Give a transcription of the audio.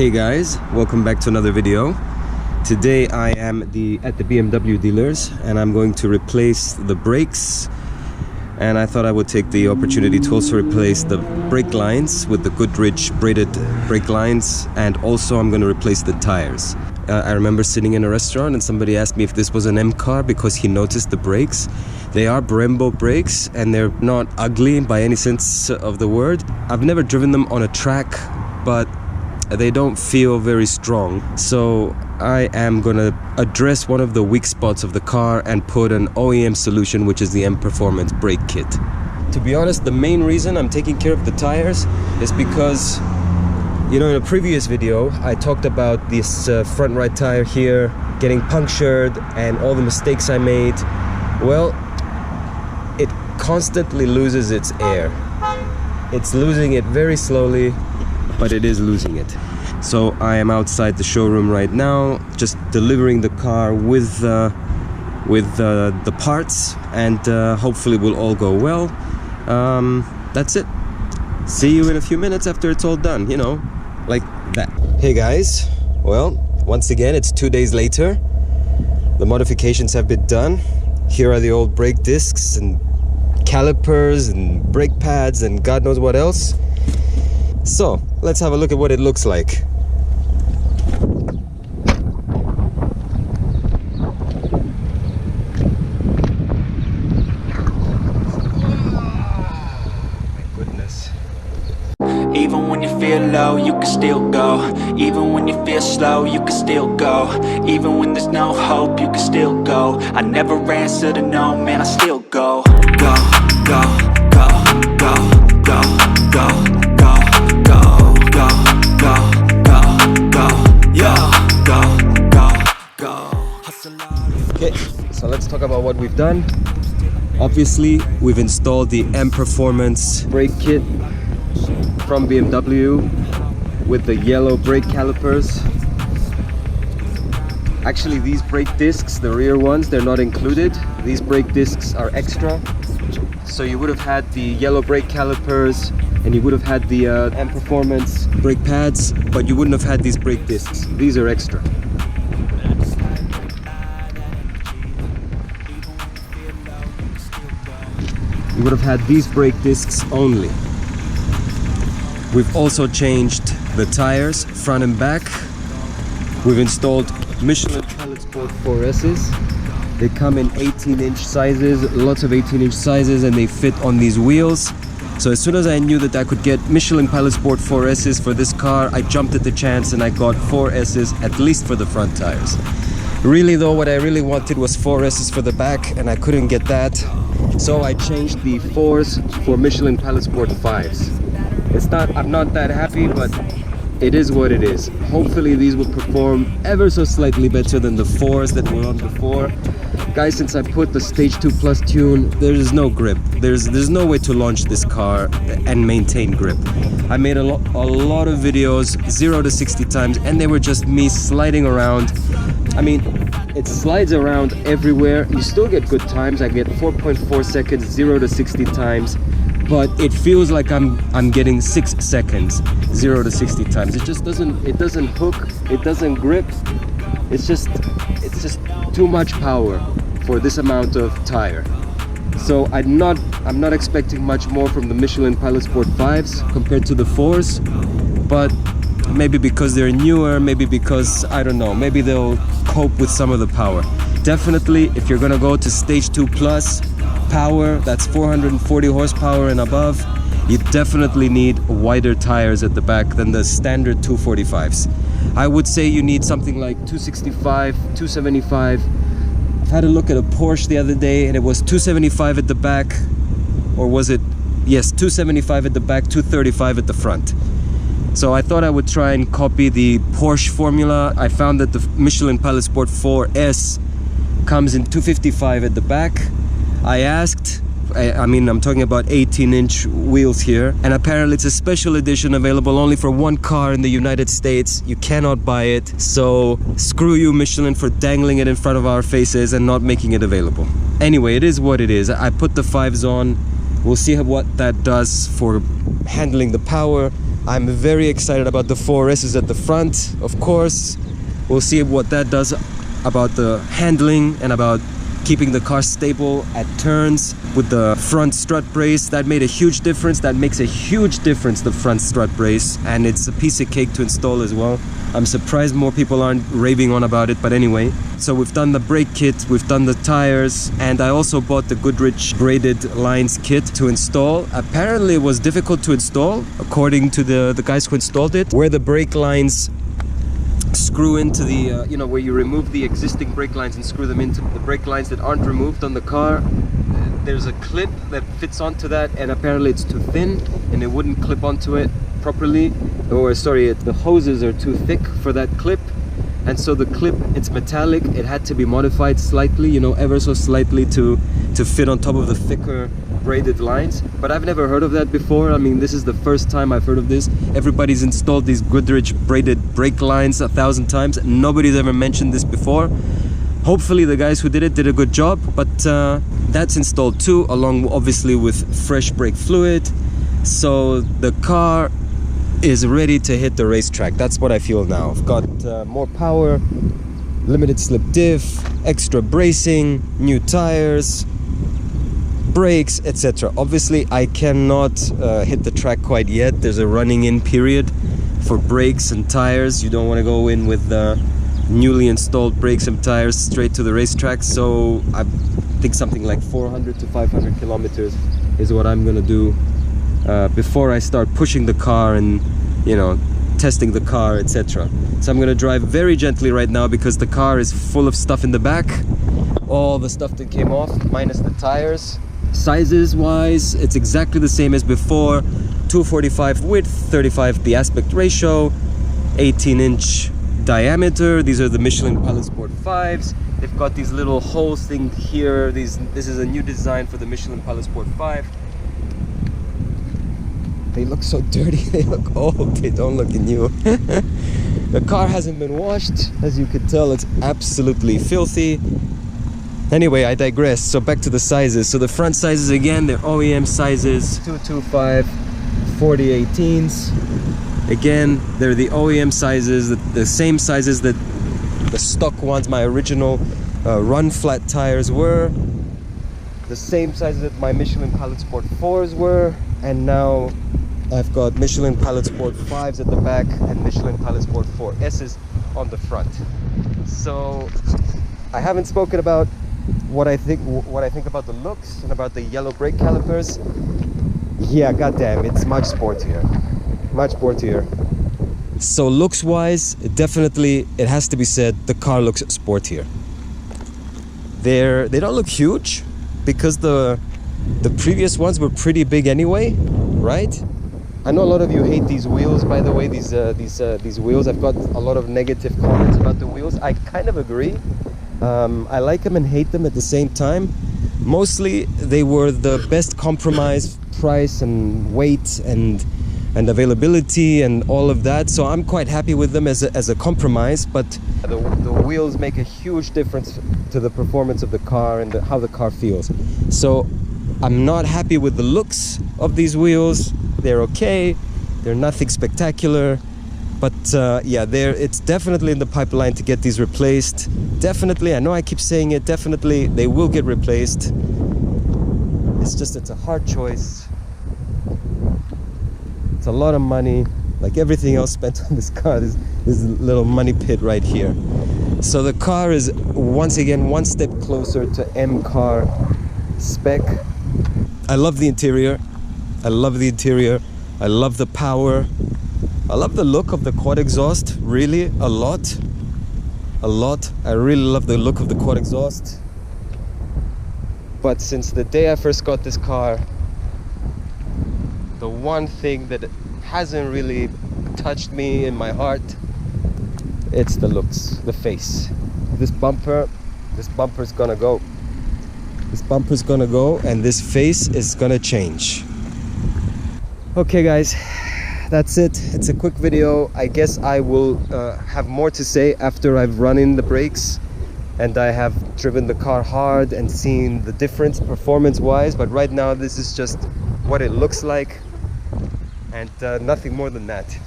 Hey guys, welcome back to another video. Today I am at the BMW dealers and I'm going to replace the brakes, and I thought I would take the opportunity to also replace the brake lines with the Goodridge braided brake lines, and also I'm going to replace the tires. I remember sitting in a restaurant and somebody asked me if this was an M car because he noticed the brakes. They are Brembo brakes and they're not ugly by any sense of the word. I've never driven them on a track, but they don't feel very strong. So I am gonna address one of the weak spots of the car and put an OEM solution, which is the M Performance brake kit. To be honest, the main reason I'm taking care of the tires is because, you know, in a previous video I talked about this front right tire here getting punctured and all the mistakes I made. Well, it constantly loses its air. It's losing it very slowly, but it is losing it. So I am outside the showroom right now, just delivering the car with the parts, and hopefully will all go well. That's it. See you in a few minutes after it's all done, you know, like that. Hey guys, well, once again it's 2 days later. The modifications have been done. Here are the old brake discs and calipers and brake pads and God knows what else. So let's have a look at what it looks like. Even when you feel low, you can still go. Even when you feel slow, you can still go. Even when there's no hope, you can still go. I never answer to no, man, I still go. Go, go, go, go, go, go, go, go, go, go, go, go, yo, go, go, go. Okay, so let's talk about what we've done. Obviously, we've installed the M Performance brake kit from BMW with the yellow brake calipers. Actually, these brake discs, the rear ones, they're not included. These brake discs are extra. So you would have had the yellow brake calipers and you would have had the M Performance brake pads, but you wouldn't have had these brake discs. These are extra. You would have had these brake discs only. We've also changed the tires, front and back. We've installed Michelin Pilot Sport 4S's. They come in 18-inch sizes, lots of 18-inch sizes, and they fit on these wheels. So as soon as I knew that I could get Michelin Pilot Sport 4S's for this car, I jumped at the chance and I got 4S's at least for the front tires. Really though, what I really wanted was 4S's for the back, and I couldn't get that. So I changed the 4s for Michelin Pilot Sport 5s. I'm not that happy, but it is what it is. Hopefully these will perform ever so slightly better than the 4s that were on before. Guys, since I put the Stage 2 Plus tune, there is no grip. There's no way to launch this car and maintain grip. I made a lot of videos, 0 to 60 times, and they were just me sliding around. I mean, it slides around everywhere. You still get good times. I get 4.4 seconds, 0 to 60 times. But it feels like I'm getting 6 seconds, 0 to 60 times. It doesn't hook, it doesn't grip. It's just too much power for this amount of tire. So I'm not expecting much more from the Michelin Pilot Sport 5s compared to the 4s, but maybe because they're newer, maybe because, I don't know, maybe they'll cope with some of the power. Definitely, if you're gonna go to Stage 2 Plus power, that's 440 horsepower and above, you definitely need wider tires at the back than the standard 245s. I would say you need something like 265, 275. I've had a look at a Porsche the other day and it was 275 at the back, or was it? Yes, 275 at the back, 235 at the front. So I thought I would try and copy the Porsche formula. I found that the Michelin Pilot Sport 4S comes in 255 at the back. I asked, I mean, I'm talking about 18-inch wheels here, and apparently it's a special edition available only for one car in the United States. You cannot buy it, so screw you, Michelin, for dangling it in front of our faces and not making it available. Anyway, it is what it is. I put the 5s on. We'll see what that does for handling the power. I'm very excited about the 4S's at the front, of course. We'll see what that does about the handling and about keeping the car stable at turns with the front strut brace. That made a huge difference. That makes a huge difference, the front strut brace, and it's a piece of cake to install as well. I'm surprised more people aren't raving on about it, but anyway. So we've done the brake kit, we've done the tires, and I also bought the Goodridge braided lines kit to install. Apparently it was difficult to install, according to the guys who installed it, where the brake lines screw into the you know, where you remove the existing brake lines and screw them into the brake lines that aren't removed on the car. There's a clip that fits onto that, and apparently it's too thin and it wouldn't clip onto it properly, or sorry, the hoses are too thick for that clip, and so the clip, it's metallic, it had to be modified slightly, you know, ever so slightly to fit on top of the thicker braided lines. But I've never heard of that before. I mean, this is the first time I've heard of this. Everybody's installed these Goodridge braided brake lines 1,000 times. Nobody's ever mentioned this before. Hopefully the guys who did it did a good job, but that's installed too, along obviously with fresh brake fluid. So the car is ready to hit the racetrack. That's what I feel now. I've got more power, limited slip diff, extra bracing, new tires, brakes, etc. Obviously I cannot hit the track quite yet. There's a running in period for brakes and tires. You don't want to go in with newly installed brakes and tires straight to the racetrack. So I think something like 400 to 500 kilometers is what I'm gonna do before I start pushing the car and, you know, testing the car, etc. So I'm gonna drive very gently right now because the car is full of stuff in the back, all the stuff that came off minus the tires. Sizes wise, it's exactly the same as before. 245 width, 35 the aspect ratio, 18-inch diameter. These are the Michelin Pilot Sport 5s. They've got these little holes thing here. This is a new design for the Michelin Pilot Sport 5. They look so dirty, they look old, they don't look new. The car hasn't been washed, as you could tell. It's absolutely filthy. Anyway, I digress. So back to the sizes. So the front sizes, again, they're OEM sizes, 225 4018s. Again, they're the OEM sizes, the same sizes that the stock ones, my original run flat tires were, the same sizes that my Michelin Pilot Sport 4s were, and now I've got Michelin Pilot Sport 5s at the back and Michelin Pilot Sport 4S's on the front. So I haven't spoken about what I think about the looks and about the yellow brake calipers. Yeah, goddamn, it's much sportier. Much sportier. So looks wise, definitely it has to be said, the car looks sportier. They don't look huge because the previous ones were pretty big anyway, right? I know a lot of you hate these wheels, by the way, these wheels. I've got a lot of negative comments about the wheels. I kind of agree. I like them and hate them at the same time. Mostly they were the best compromise, price and weight and availability and all of that, so I'm quite happy with them as a compromise. But the wheels make a huge difference to the performance of the car and how the car feels. So I'm not happy with the looks of these wheels. They're okay, they're nothing spectacular, but yeah, it's definitely in the pipeline to get these replaced. Definitely, I know I keep saying it, definitely they will get replaced. It's a hard choice. It's a lot of money, like everything else spent on this car. There's a little money pit right here. So the car is once again one step closer to M car spec. I love the interior. I love the interior. I love the power. I love the look of the quad exhaust, really, a lot. A lot. I really love the look of the quad exhaust. But since the day I first got this car, the one thing that hasn't really touched me in my heart, it's the looks, the face. This bumper's gonna go. This bumper's gonna go and this face is gonna change. Okay guys, that's it. It's a quick video. I guess I will have more to say after I've run in the brakes and I have driven the car hard and seen the difference performance wise, but right now this is just what it looks like. and nothing more than that.